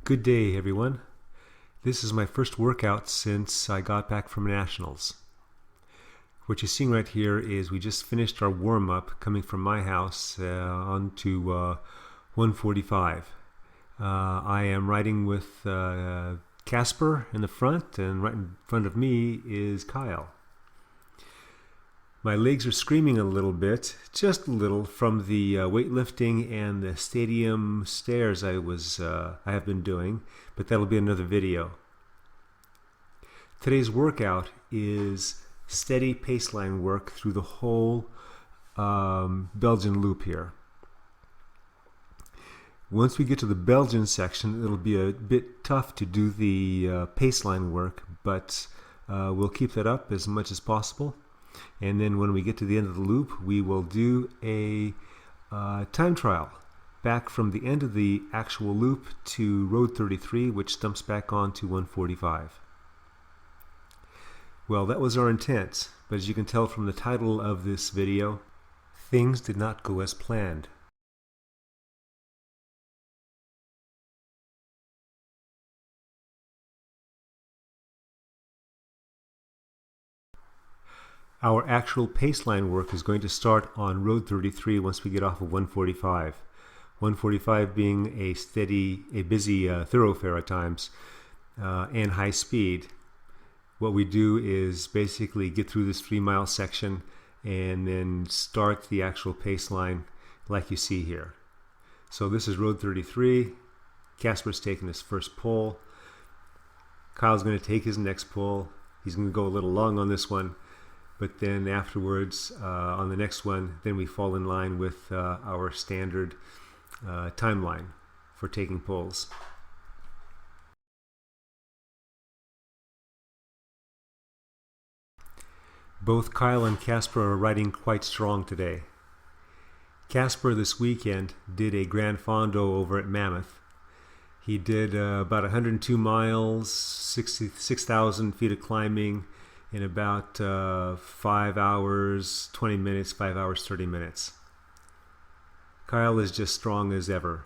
Good day, everyone. This is my first workout since I got back from Nationals. What you're seeing right here is we just finished our warm-up coming from my house onto 145. I am riding with Casper in the front, and right in front of me is Kyle. My legs are screaming a little bit, just a little, from the weightlifting and the stadium stairs I have been doing, but that'll be another video. Today's workout is steady paceline work through the whole Belgian loop here. Once we get to the Belgian section, it'll be a bit tough to do the paceline work, but we'll keep that up as much as possible. And then when we get to the end of the loop, we will do a time trial back from the end of the actual loop to Road 33, which dumps back on to 145. Well, that was our intent, but as you can tell from the title of this video, things did not go as planned. Our actual paceline work is going to start on Road 33 once we get off of 145. 145 being a busy thoroughfare at times and high speed. What we do is basically get through this 3-mile section and then start the actual paceline like you see here. So this is Road 33. Casper's taking his first pull. Kyle's going to take his next pull. He's going to go a little long on this one. But then afterwards, on the next one, then we fall in line with our standard timeline for taking pulls. Both Kyle and Casper are riding quite strong today. Casper this weekend did a Grand Fondo over at Mammoth. He did about 102 miles, 6,000 feet of climbing, in about 5 hours, 20 minutes, 5 hours, 30 minutes. Kyle is just strong as ever.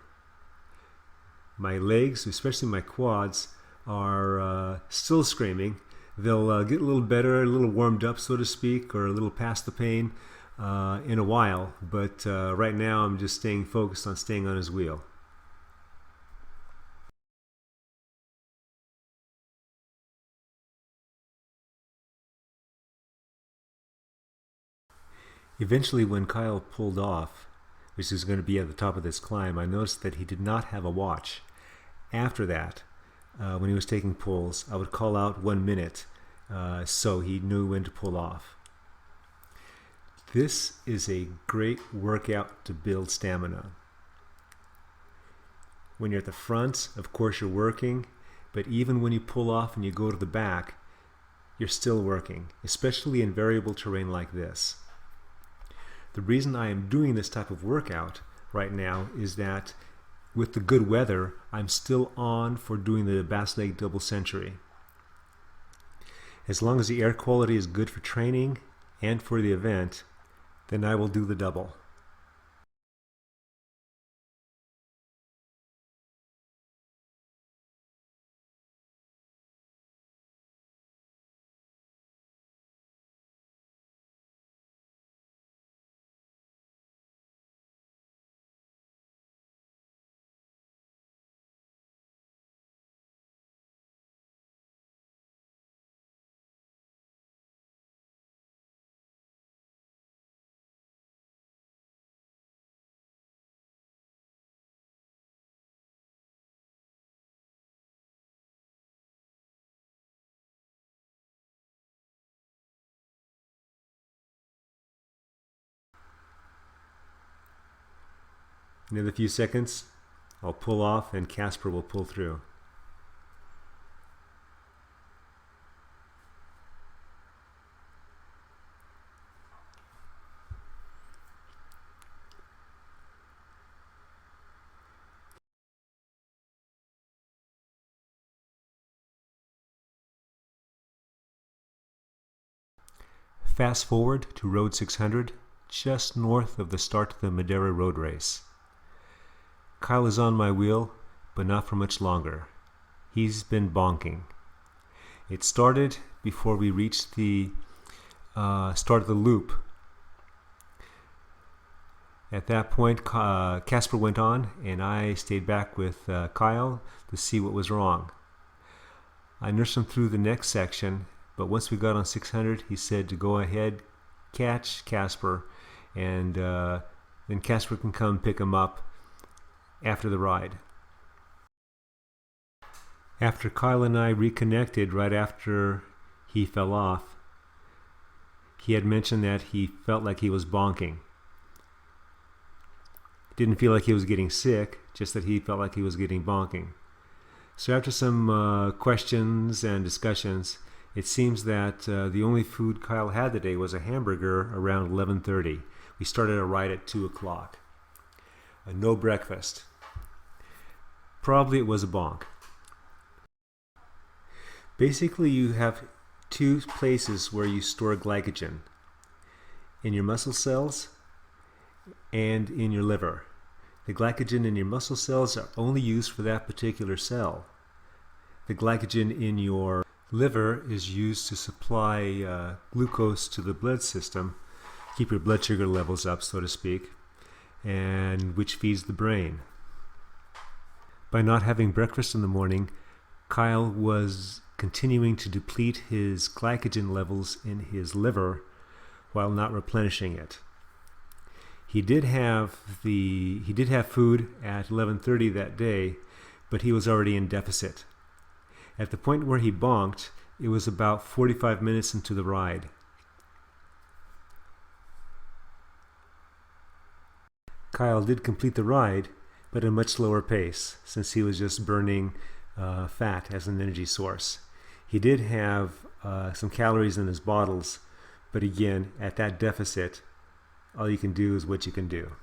My legs, especially my quads, are still screaming. They'll get a little better, a little warmed up, so to speak, or a little past the pain in a while. But right now I'm just staying focused on staying on his wheel. Eventually, when Kyle pulled off, which is going to be at the top of this climb, I noticed that he did not have a watch. After that, when he was taking pulls, I would call out 1 minute so he knew when to pull off. This is a great workout to build stamina. When you're at the front, of course you're working, but even when you pull off and you go to the back, you're still working, especially in variable terrain like this. The reason I am doing this type of workout right now is that with the good weather, I'm still on for doing the bass leg double century. As long as the air quality is good for training and for the event, then I will do the double. Another few seconds, I'll pull off and Casper will pull through. Fast forward to Road 600, just north of the start of the Madeira road race. Kyle is on my wheel, but not for much longer. He's been bonking. It started before we reached the start of the loop. At that point, Casper went on, and I stayed back with Kyle to see what was wrong. I nursed him through the next section, but once we got on 600, he said to go ahead, catch Casper, and then Casper can come pick him up after the ride. After Kyle and I reconnected right after he fell off, he had mentioned that he felt like he was bonking. Didn't feel like he was getting sick, just that he felt like he was getting bonking. So after some questions and discussions, it seems that the only food Kyle had today was a hamburger around 11:30. We started a ride at 2 o'clock. No breakfast. Probably it was a bonk. Basically, you have two places where you store glycogen. In your muscle cells and in your liver. The glycogen in your muscle cells are only used for that particular cell. The glycogen in your liver is used to supply glucose to the blood system, keep your blood sugar levels up, so to speak, and which feeds the brain. By not having breakfast in the morning, Kyle was continuing to deplete his glycogen levels in his liver while not replenishing it. He did have food at 11:30 that day, but he was already in deficit. At the point where he bonked, it was about 45 minutes into the ride. Kyle did complete the ride, but at a much slower pace, since he was just burning fat as an energy source. He did have some calories in his bottles, but again, at that deficit, all you can do is what you can do.